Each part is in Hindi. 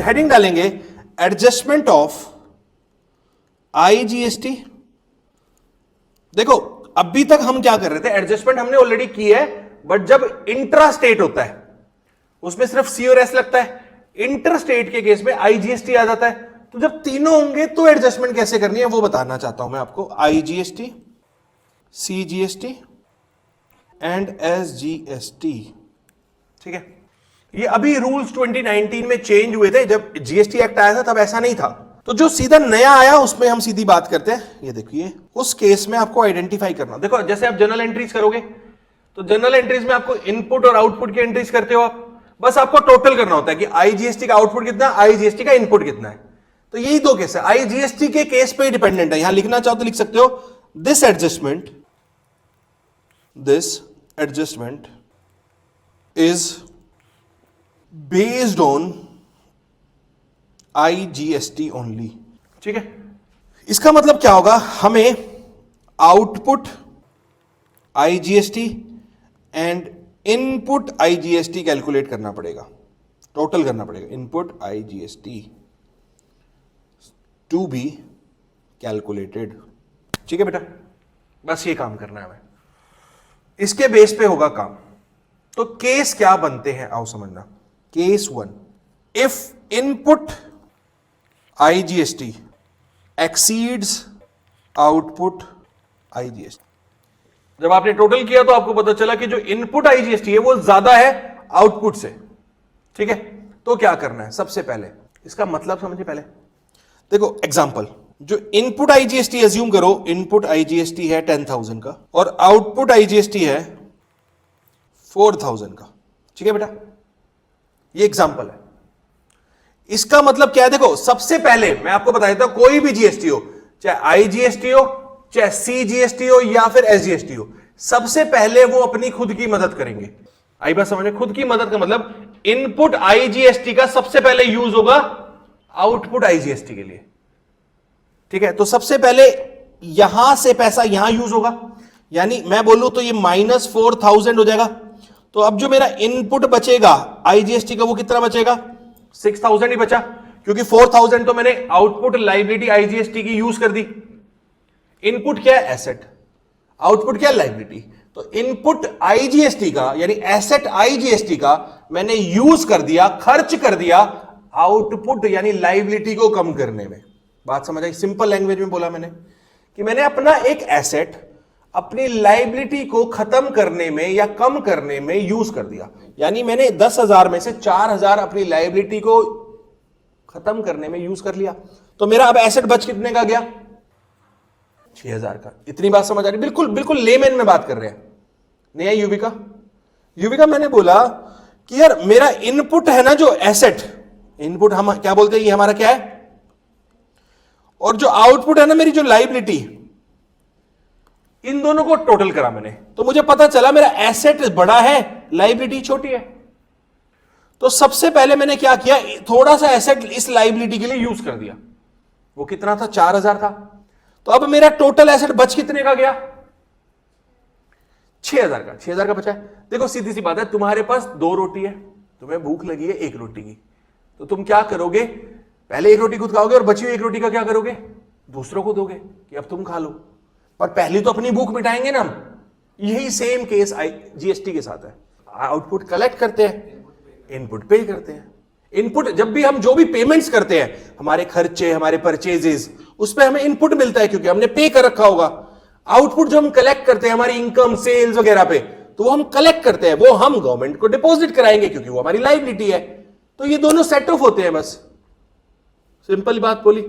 हेडिंग डालेंगे एडजस्टमेंट ऑफ आईजीएसटी। देखो अभी तक हम क्या कर रहे थे, एडजस्टमेंट हमने ऑलरेडी की है, बट जब इंट्रा स्टेट होता है उसमें सिर्फ सी और एस लगता है, इंटर स्टेट के केस में आईजीएसटी आ जाता है। तो जब तीनों होंगे तो एडजस्टमेंट कैसे करनी है वो बताना चाहता हूं मैं आपको। आईजीएसटी, सीजीएसटी एंड एसजीएसटी, ठीक है। ये अभी रूल्स 2019 में चेंज हुए थे, जब जीएसटी एक्ट आया था तब ऐसा नहीं था। तो जो सीधा नया आया उसमें हम सीधी बात करते हैं। ये देखिए उस केस में आपको आइडेंटिफाई करना, देखो जैसे आप जनरल एंट्रीज करोगे तो जनरल एंट्रीज में आपको इनपुट और आउटपुट की एंट्रीज करते हो आप, बस आपको टोटल करना होता है कि आईजीएसटी का आउटपुट कितना है, आईजीएसटी का इनपुट कितना है। तो यही दो केस है, आईजीएसटी के केस पे डिपेंडेंट है। यहां लिखना चाहो तो लिख सकते हो this adjustment is based on IGST only, ठीक है। इसका मतलब क्या होगा, हमें output IGST and input IGST calculate करना पड़ेगा, टोटल करना पड़ेगा। Input IGST to be calculated, ठीक है बेटा, बस ये काम करना है हमें, इसके बेस पे होगा काम। तो केस क्या बनते हैं आओ समझना। Case 1, if input IGST exceeds output IGST. जब आपने टोटल किया तो आपको पता चला कि जो इनपुट आईजीएसटी है वो ज्यादा है आउटपुट से, ठीक है। तो क्या करना है, सबसे पहले इसका मतलब समझिए। पहले देखो एग्जांपल, जो इनपुट आईजीएसटी एज्यूम करो, इनपुट आईजीएसटी है 10,000 का और आउटपुट आईजीएसटी है 4,000 का, ठीक है बेटा, ये एग्जांपल है। इसका मतलब क्या है, देखो सबसे पहले मैं आपको बता देता हूं, कोई भी जीएसटी हो, चाहे आईजीएसटी हो, चाहे सीजीएसटी हो या फिर एसजीएसटी हो, सबसे पहले वो अपनी खुद की मदद करेंगे। आई बात समझ में? खुद की मदद का मतलब इनपुट आईजीएसटी का सबसे पहले यूज होगा आउटपुट आईजीएसटी के लिए, ठीक है। तो सबसे पहले यहां से पैसा यहां यूज होगा, यानी मैं बोलूं तो ये -4,000 हो जाएगा। तो अब जो मेरा इनपुट बचेगा आईजीएसटी का वो कितना बचेगा, 6,000 ही बचा, क्योंकि 4,000 तो मैंने आउटपुट लाइबिलिटी आईजीएसटी की यूज कर दी। इनपुट क्या है, एसेट, आउटपुट क्या है, लाइबिलिटी। तो इनपुट आईजीएसटी का यानी एसेट आईजीएसटी का मैंने यूज कर दिया, खर्च कर दिया आउटपुट यानी लाइबिलिटी को कम करने में। बात समझ आई? सिंपल लैंग्वेज में बोला मैंने कि मैंने अपना एक एसेट अपनी लाइबिलिटी को खत्म करने में या कम करने में यूज कर दिया, यानी मैंने 10,000 में से 4,000 अपनी लाइबिलिटी को खत्म करने में यूज कर लिया। तो मेरा अब एसेट बच कितने का गया, 6,000 का। इतनी बात समझ आ रही? बिल्कुल बिल्कुल लेमैन में बात कर रहे हैं, नहीं है यूविका मैंने बोला कि यार मेरा इनपुट है ना जो एसेट, इनपुट हम क्या बोलते हैं, ये हमारा क्या है, और जो आउटपुट है ना मेरी जो लाइबिलिटी, इन दोनों को टोटल करा मैंने, तो मुझे पता चला मेरा एसेट बड़ा है, लाइबिलिटी छोटी है। तो सबसे पहले मैंने क्या किया, थोड़ा सा एसेट इस लाइबिलिटी के लिए यूज कर दिया। वो कितना था, 4,000 था। तो अब मेरा टोटल एसेट बच कितने का गया, 6,000 का। 6,000 का बचा है। देखो सीधी सी बात है, तुम्हारे पास 2 रोटी है, तुम्हें भूख लगी है 1 रोटी की, तो तुम क्या करोगे, पहले 1 रोटी खुद खाओगे और बची हुई 1 रोटी का क्या करोगे, दूसरों को दोगे कि अब तुम खा लो। पर पहले तो अपनी भूख मिटाएंगे ना हम। यही सेम केस जीएसटी के साथ है। आउटपुट कलेक्ट करते हैं, इनपुट पे करते हैं। इनपुट जब भी हम जो भी पेमेंट्स करते हैं, हमारे खर्चे, हमारे परचेजेस, उस पर हमें इनपुट मिलता है क्योंकि हमने पे कर रखा होगा। आउटपुट जो हम कलेक्ट करते हैं हमारी इनकम, सेल्स वगैरह पे, तो वो हम कलेक्ट करते हैं, वो हम गवर्नमेंट को डिपॉजिट कराएंगे क्योंकि वो हमारी लायबिलिटी है। तो ये दोनों सेट ऑफ होते हैं, बस सिंपल बात बोली।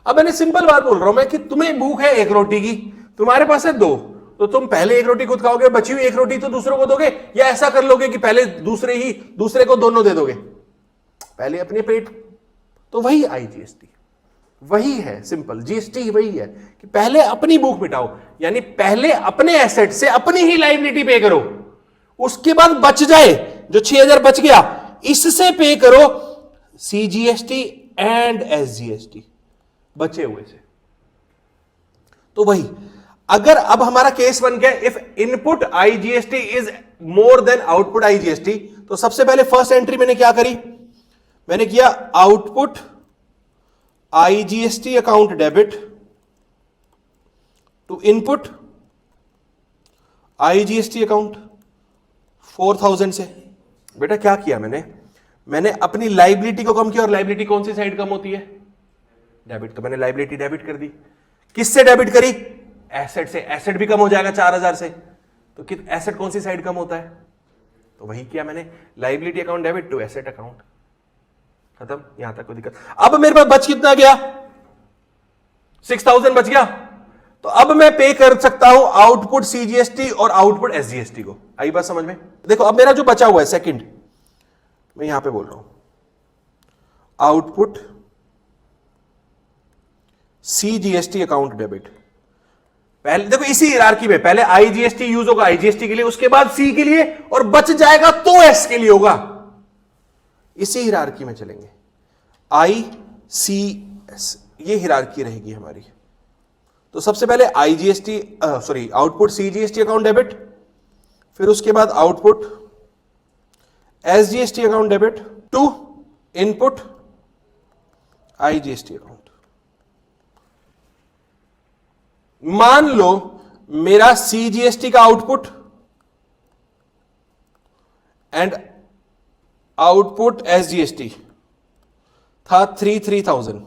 अब मैंने सिंपल बात बोल रहा हूं मैं कि तुम्हें भूख है 1 रोटी की, तुम्हारे पास है 2, तो तुम पहले 1 रोटी खुद खाओगे, बची हुई 1 रोटी तो दूसरों को दोगे, या ऐसा कर लोगे कि पहले दूसरे को दोनों दे दोगे, पहले अपने पेट। तो वही आईजीएसटी, वही है सिंपल जीएसटी, वही है कि पहले अपनी भूख मिटाओ, यानी पहले अपने एसेट से अपनी ही लायबिलिटी पे करो, उसके बाद बच जाए जो 6,000 बच गया, इससे पे करो सीजीएसटी एंड एसजीएसटी बचे हुए से। तो वही, अगर अब हमारा केस बन गया if input IGST is more than output IGST, तो सबसे पहले फर्स्ट एंट्री मैंने क्या करी, मैंने किया output IGST account debit to input IGST account 4000 से। बेटा क्या किया मैंने अपनी लाइबिलिटी को कम किया, और लाइबिलिटी कौन सी साइड कम होती है? डेबिट। तो मैंने लाइबिलिटी डेबिट कर दी। किससे डेबिट करी? एसेट से। एसेट भी कम हो जाएगा 4000 से, तो एसेट कौन सी साइड कम होता है? तो वही किया मैंने, liability account debit to asset account. खत्म, यहां तक कोई दिक्कत। अब मेरे पास बच कितना गया? 6000 बच गया। तो अब मैं पे कर सकता हूं आउटपुट सीजीएसटी और आउटपुट एसजीएसटी को। आई बात समझ में? देखो अब मेरा जो बचा हुआ है सेकंड, मैं यहां पे बोल रहा हूं आउटपुट सीजीएसटी अकाउंट डेबिट। पहले देखो इसी हिरार्की में पहले आईजीएसटी यूज होगा आईजीएसटी के लिए, उसके बाद सी के लिए, और बच जाएगा तो एस के लिए होगा। इसी हिरार्की में चलेंगे, आई सी एस, ये हिरार्की रहेगी हमारी। तो सबसे पहले IGST sorry output CGST account debit, फिर उसके बाद output SGST account debit to input IGST account. मान लो मेरा सीजीएसटी का आउटपुट एंड आउटपुट एसजीएसटी था 3000,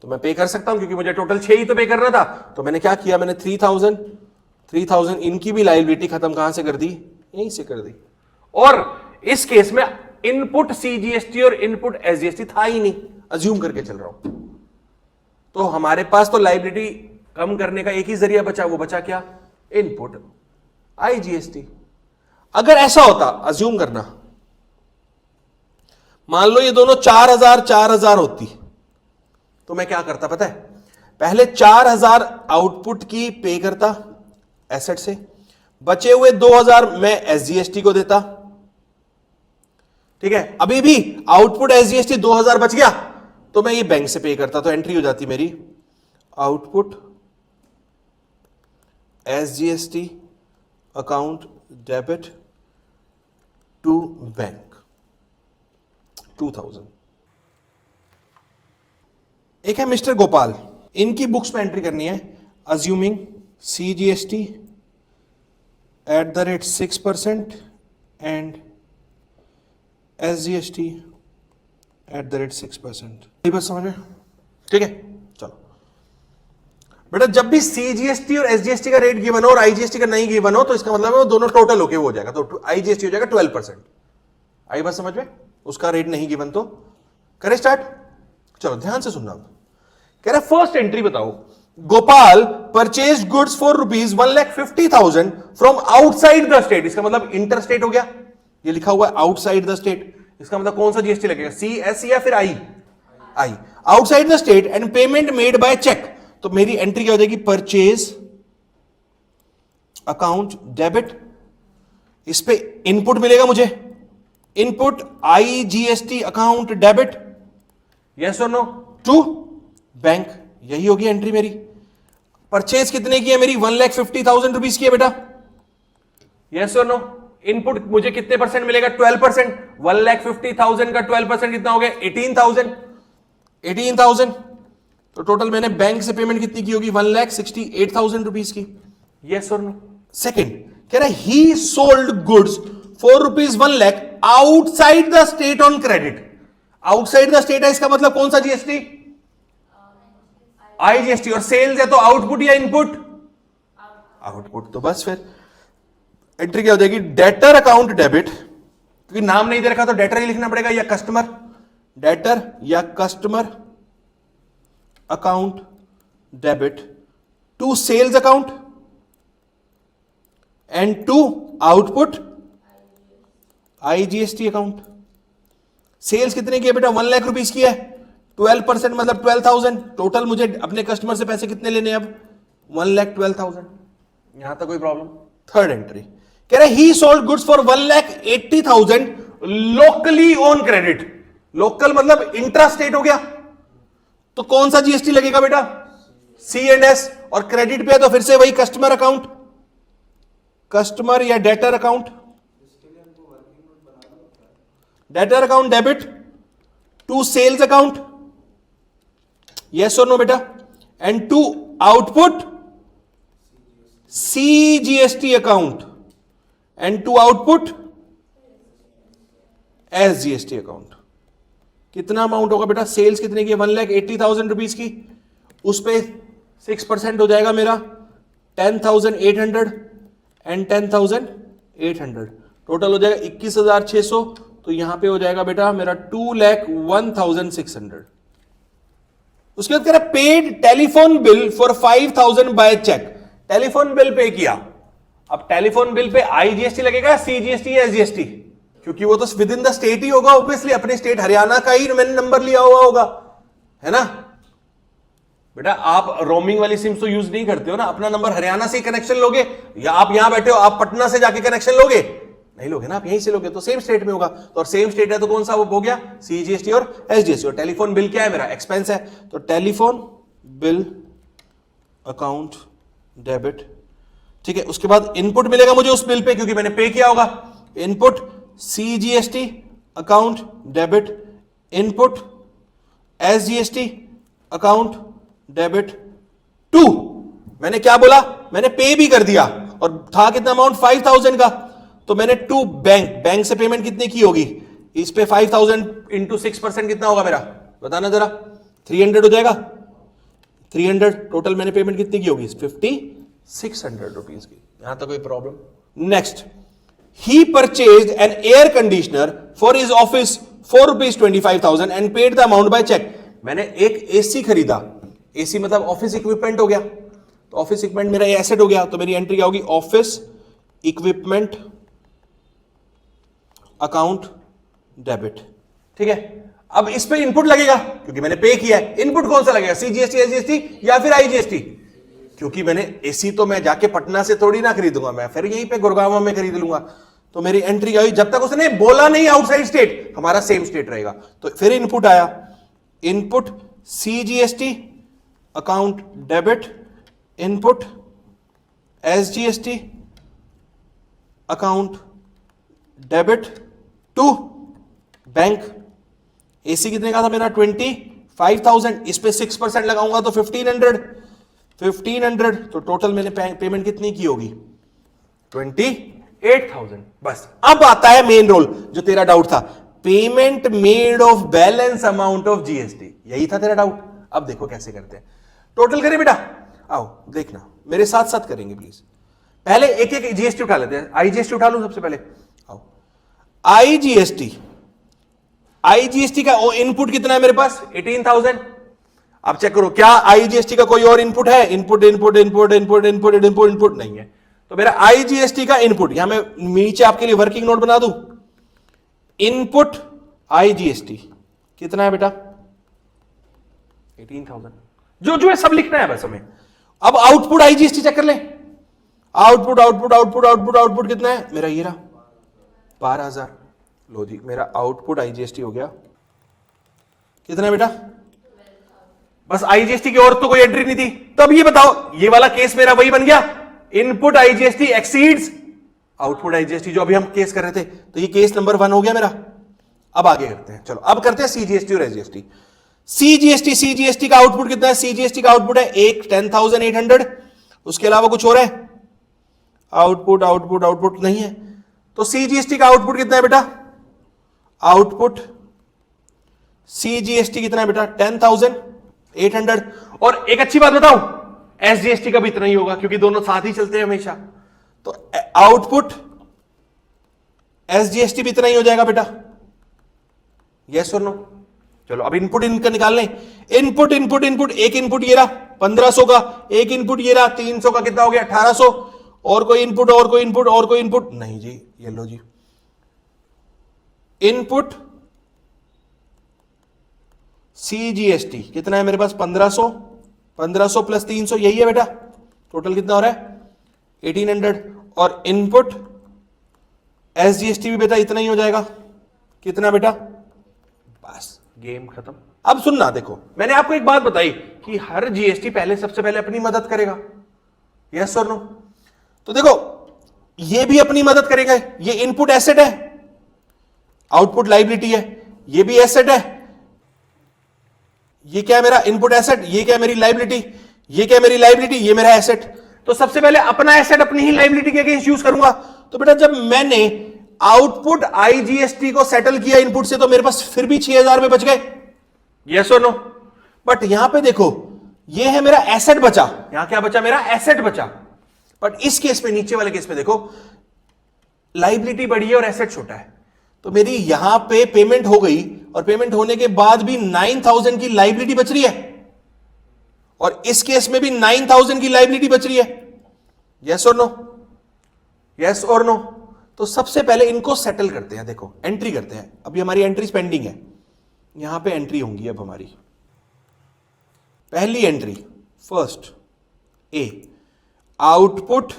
तो मैं पे कर सकता हूं क्योंकि मुझे टोटल 6 ही तो पे करना था। तो मैंने क्या किया, मैंने 3000 इनकी भी लायबिलिटी खत्म कहां से कर दी? यहीं से कर दी। और इस केस में इनपुट सीजीएसटी और इनपुट एसजीएसटी था ही नहीं, अज्यूम करके चल रहा हूं। तो हमारे पास तो लायबिलिटी कम करने का एक ही जरिया बचा, वो बचा क्या? Input IGST. अगर ऐसा होता, अज्यूम करना, मान लो ये दोनों 4000 होती, तो मैं क्या करता पता है? पहले 4000 आउटपुट की पे करता एसेट से, बचे हुए 2000 मैं एसजीएसटी को देता। ठीक है, अभी भी आउटपुट एसजीएसटी 2000 बच गया, तो मैं ये बैंक से पे करता, तो एंट्री हो जाती मेरी output SGST account debit to bank 2000। एक है मिस्टर गोपाल, इनकी बुक्स में एंट्री करनी है, assuming CGST at the rate 6% and SGST at the rate 6%। ये बात समझ में? ठीक है, चलो बेटा, जब भी सीजीएसटी और एसजीएसटी का रेट गिवन हो और आईजीएसटी का नहीं गिवन हो, तो इसका मतलब है वो दोनों टोटल होके हो जाएगा, तो आईजीएसटी हो जाएगा 12%। आई बात समझ में? उसका रेट नहीं गिवन तो करें स्टार्ट। चलो ध्यान से सुनना। कह रहा फर्स्ट एंट्री बताओ, Gopal purchase goods for rupees 1,50,000 from outside the state. इसका मतलब इंटर स्टेट हो गया, ये लिखा हुआ है आउटसाइड द स्टेट। इसका मतलब कौन सा जीएसटी लगेगा? सी, एस या फिर I? I. Outside the state and payment made by cheque, तो मेरी एंट्री क्या हो जाएगी? Purchase account debit. इस पे इनपुट मिलेगा मुझे, input IGST account debit, yes और नो, टू बैंक। यही होगी एंट्री मेरी। परचेज कितने की है मेरी? 1,50,000 रुपीज की है बेटा, यस और नो। इनपुट मुझे कितने परसेंट मिलेगा? 12%। 1,50,000 का 12% कितना हो गया? 18,000। तो टोटल मैंने बैंक से पेमेंट कितनी की होगी? 1,68,000 रुपीज की, यस और नो। सेकेंड कह रहा है ही sold goods for rupees 1 lakh outside the state on credit. Outside the state है, इसका मतलब कौन सा जीएसटी? आईजीएसटी। और सेल्स है तो आउटपुट या इनपुट? आउटपुट। तो बस फिर एंट्री क्या हो जाएगी? डेटर अकाउंट डेबिट, क्योंकि नाम नहीं दे रखा तो डेटर ही लिखना पड़ेगा, या कस्टमर, डेटर या customer account debit to sales account and to output IGST account. Sales कितने की है बेटा? 1 लाख रुपीज की है, 12% मतलब 12,000। टोटल मुझे अपने कस्टमर से पैसे कितने लेने अब? 1,12,000। यहां तक कोई प्रॉब्लम? थर्ड एंट्री कह रहे ही sold goods for 1,80,000 locally on credit. Local मतलब इंट्रा स्टेट हो गया, तो कौन सा जीएसटी लगेगा बेटा? C and S. और क्रेडिट पे है तो फिर से वही कस्टमर अकाउंट, कस्टमर या debtor account. Debtor account debit to sales account, yes और नो बेटा, and to output CGST account and to output SGST account. कितना अमाउंट होगा बेटा? सेल्स कितने की? 1,80,000 रुपीज की, उस पे 6% हो जाएगा मेरा 10,800 एंड 10,800, टोटल हो जाएगा 21,600। तो यहां पे हो जाएगा बेटा मेरा 2,01,600। उसके बाद कह रहा paid telephone bill for 5,000 by cheque. Telephone bill pay किया, अब टेलीफोन बिल पे IGST लगेगा, CGST या SGST? क्योंकि वो तो विद इन द स्टेट ही होगा, ऑब्वियसली अपने स्टेट हरियाणा का ही मैंने नंबर लिया हुआ होगा, है ना बेटा? आप रोमिंग वाली सिम तो यूज नहीं करते हो ना, अपना नंबर हरियाणा से ही कनेक्शन लोगे, या आप यहां बैठे हो आप पटना से जाके कनेक्शन लोगे? नहीं लोगे ना, आप यहीं से लोगे, तो सेम स्टेट में होगा। तो और सेम स्टेट है तो कौन सा वो हो गया? CGST और SGST। और टेलीफोन बिल क्या है? मेरा एक्सपेंस है, तो टेलीफोन बिल अकाउंट डेबिट, ठीक है। उसके बाद इनपुट मिलेगा मुझे उस बिल पे, क्योंकि मैंने पे किया होगा। Input CGST account debit, input SGST account debit to, मैंने क्या बोला? मैंने पे भी कर दिया, और था कितना अमाउंट? 5,000 का, तो मैंने टू बैंक, बैंक से पेमेंट कितने की होगी? इस पे 5,000 इंटू 6% कितना होगा मेरा? बताना जरा। 300 हो जाएगा, 300 टोटल मैंने पेमेंट कितनी की होगी? 5,600 रुपीज की। यहां तक कोई problem? Next, he purchased an air conditioner for his office for ₹25,000 and paid the amount by cheque. मैंने एक AC खरीदा, AC मतलब ऑफिस इक्विपमेंट हो गया, तो ऑफिस इक्विपमेंट मेरा एसेट हो गया, तो मेरी एंट्री क्या होगी? ऑफिस इक्विपमेंट अकाउंट डेबिट, ठीक है। अब इस पे इनपुट लगेगा क्योंकि मैंने पे किया है। इनपुट कौन सा लगेगा? CGST, SGST या फिर IGST? क्योंकि मैंने AC तो मैं जाके पटना से थोड़ी ना खरीदूंगा, मैं फिर यहीं पे गुड़गांव में खरीद लूंगा। तो मेरी एंट्री आई, जब तक उसने बोला नहीं आउटसाइड स्टेट, हमारा सेम स्टेट रहेगा। तो फिर इनपुट आया, input CGST account debit, input SGST account debit to bank. AC कितने का था मेरा? 25,000, इस पे 6% लगाऊंगा तो 1,500, तो टोटल मैंने पेमेंट कितनी की होगी? 28,000। बस अब आता है मेन रोल जो तेरा डाउट था, payment made of balance amount of GST। यही था तेरा डाउट। अब देखो कैसे करते हैं। टोटल करें बेटा, आओ देखना, मेरे साथ साथ करेंगे प्लीज। पहले एक एक GST उठा लेते हैं। IGST उठा लूं सबसे पहले, आओ। IGST का इनपुट कितना है मेरे पास? 18,000। अब चेक करो, क्या IGST का कोई और इनपुट है? Input input input input input input input नहीं है। तो मेरा IGST का इनपुट, यहां मैं नीचे आपके लिए वर्किंग नोट बना दूं। इनपुट IGST कितना है बेटा? 18,000। जो है सब लिखना है बस हमें। अब आउटपुट IGST चेक कर ले। Output output output output output कितना है मेरा? ये रहा 12,000। लो जी, मेरा आउटपुट IGST हो गया कितना है बेटा? बस IGST की और तो कोई एंट्री नहीं थी। तब ये बताओ, ये वाला केस मेरा वही बन गया, input IGST exceeds output IGST, जो अभी हम केस कर रहे थे। तो ये केस नंबर 1 हो गया मेरा। अब आगे करते हैं, चलो अब करते हैं CGST और SGST। CGST का आउटपुट कितना है? CGST का आउटपुट है 10,800। उसके अलावा कुछ हो रहा है? आउटपुट आउटपुट आउटपुट नहीं है। तो CGST का आउटपुट कितना है बेटा? आउटपुट CGST कितना है बेटा? 10,800। और एक अच्छी बात बताऊं, SGST का भी इतना ही होगा क्योंकि दोनों साथ ही चलते हैं हमेशा। तो आउटपुट SGST भी इतना ही हो जाएगा बेटा, यस और नो? चलो अब इनपुट इनका निकाल लें। इनपुट इनपुट इनपुट, एक इनपुट ये रहा 1,500 का, एक इनपुट ये रहा 300 का, कितना हो गया? 1,800। और कोई इनपुट और कोई इनपुट और कोई इनपुट नहीं जी, ये लो जी। इनपुट CGST कितना है मेरे पास? 1,500, 1,500 प्लस 300, यही है बेटा। टोटल कितना हो रहा है? 1,800। और इनपुट SGST भी बेटा इतना ही हो जाएगा। कितना बेटा? बस गेम खत्म। अब सुनना, देखो मैंने आपको एक बात बताई कि हर GST पहले सबसे पहले अपनी मदद करेगा, यस और नो? तो देखो ये भी अपनी मदद करेगा। ये इनपुट एसेट है, आउटपुट लाइबिलिटी है, ये भी एसेट है, ये क्या है मेरा इनपुट एसेट, ये क्या है मेरी लाइबिलिटी, ये क्या है मेरी लाइबिलिटी, ये मेरा एसेट। तो सबसे पहले अपना एसेट अपनी ही लाइबिलिटी के अगेंस्ट यूज करूंगा। तो बेटा जब मैंने आउटपुट आईजीएसटी को सेटल किया इनपुट से, तो मेरे पास फिर भी 6000 में बच गए, यस और नो। बट यहां पे देखो, ये है मेरा एसेट बचा, यहां क्या बचा, मेरा एसेट बचा। बट इस केस में, नीचे वाले केस में देखो, लाइबिलिटी बड़ी है और एसेट छोटा है, तो मेरी यहां पे पेमेंट हो गई, और पेमेंट होने के बाद भी 9000 की लाइबिलिटी बच रही है, और इस केस में भी 9000 की लाइबिलिटी बच रही है, यस और नो, यस और नो। तो सबसे पहले इनको सेटल करते हैं, देखो एंट्री करते हैं। अभी हमारी एंट्री पेंडिंग है, यहां पे एंट्री होंगी अब हमारी। पहली entry, first A, output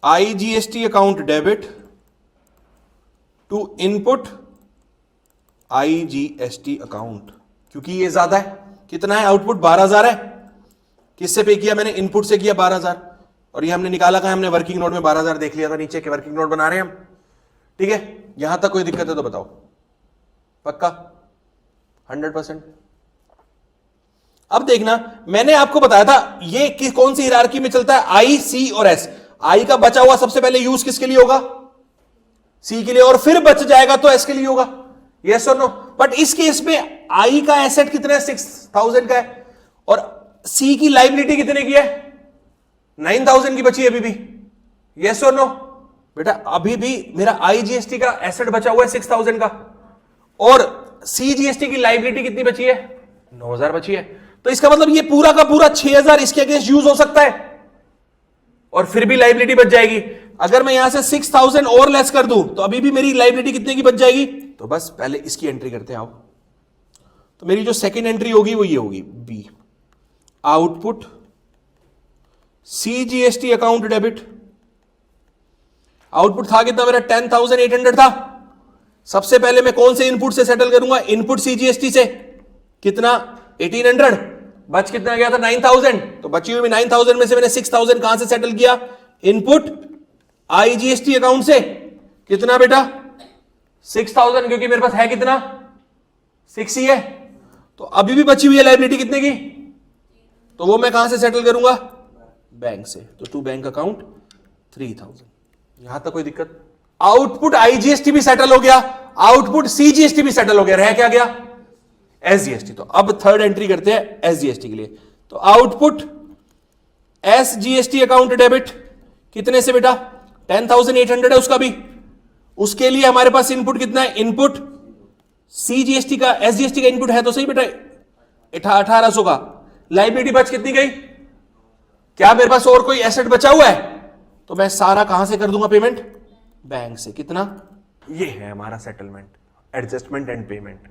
IGST account debit to input IGST account, क्योंकि ये ज्यादा है, कितना है आउटपुट 12000 है, किससे पे किया मैंने, इनपुट से किया 12000, और ये हमने निकाला कहां, हमने वर्किंग नोट में 12000 देख लिया था, नीचे के वर्किंग नोट बना रहे हैं हम, ठीक है। यहां तक कोई दिक्कत है तो बताओ, पक्का 100%। अब देखना, मैंने आपको बताया था ये कौन सी हिरार्की में चलता है, आई, सी और एस। आई का बचा हुआ सबसे पहले यूज किसके लिए होगा, सी के लिए, और फिर बच जाएगा तो एस के लिए होगा, यस और नो। बट इस केस में आई का एसेट कितना है, 6000 का है, और सी की लाइबिलिटी कितने की है, 9000 की बची है अभी भी, यस और नो। बेटा अभी भी मेरा आईजीएसटी का एसेट बचा हुआ है 6000 का, और सीजीएसटी की लाइबिलिटी कितनी बची है, 9000 बची है। तो इसका मतलब ये पूरा का पूरा 6000 इसके अगेंस्ट यूज हो सकता है, और फिर भी लाइबिलिटी बच जाएगी। अगर मैं यहां से 6000 और लेस कर दूं, तो अभी भी मेरी लाइबिलिटी कितने की बच जाएगी। तो बस पहले इसकी एंट्री करते हैं आओ। तो मेरी जो सेकेंड एंट्री होगी वो ये होगी, B, output CGST account debit. Output था कितना मेरा, 10800 था। सबसे पहले मैं कौन से इनपुट से सेटल करूंगा, इनपुट सीजीएसटी से, कितना 1800, बच कितना गया था 9000। तो बची हुई 9000 में से मैंने 6000 कहां से सेटल किया, इनपुट आईजीएसटी अकाउंट से, कितना बेटा 6000, क्योंकि मेरे पास है कितना 6 ही है। तो अभी भी बची हुई है लाइबिलिटी कितने की, तो वो मैं कहां से सेटल करूंगा, बैंक से। तो टू बैंक अकाउंट 3000। यहां तक कोई दिक्कत। आउटपुट आईजीएसटी भी सेटल हो गया, आउटपुट सीजीएसटी भी सेटल हो गया, रह क्या गया, एसजीएसटी। तो अब थर्ड एंट्री करते हैं एसजीएसटी के लिए। तो आउटपुट एसजीएसटी अकाउंट डेबिट, कितने से बेटा, 10800 है उसका भी। उसके लिए हमारे पास इनपुट कितना है, इनपुट सीजीएसटी का, एसजीएसटी का इनपुट है तो सही बेटा 1800 का। लाइबिलिटी बच कितनी गई, क्या मेरे पास और कोई एसेट बचा हुआ है, तो मैं सारा कहां से कर दूंगा पेमेंट, बैंक से। कितना, ये है हमारा सेटलमेंट, एडजस्टमेंट एंड पेमेंट।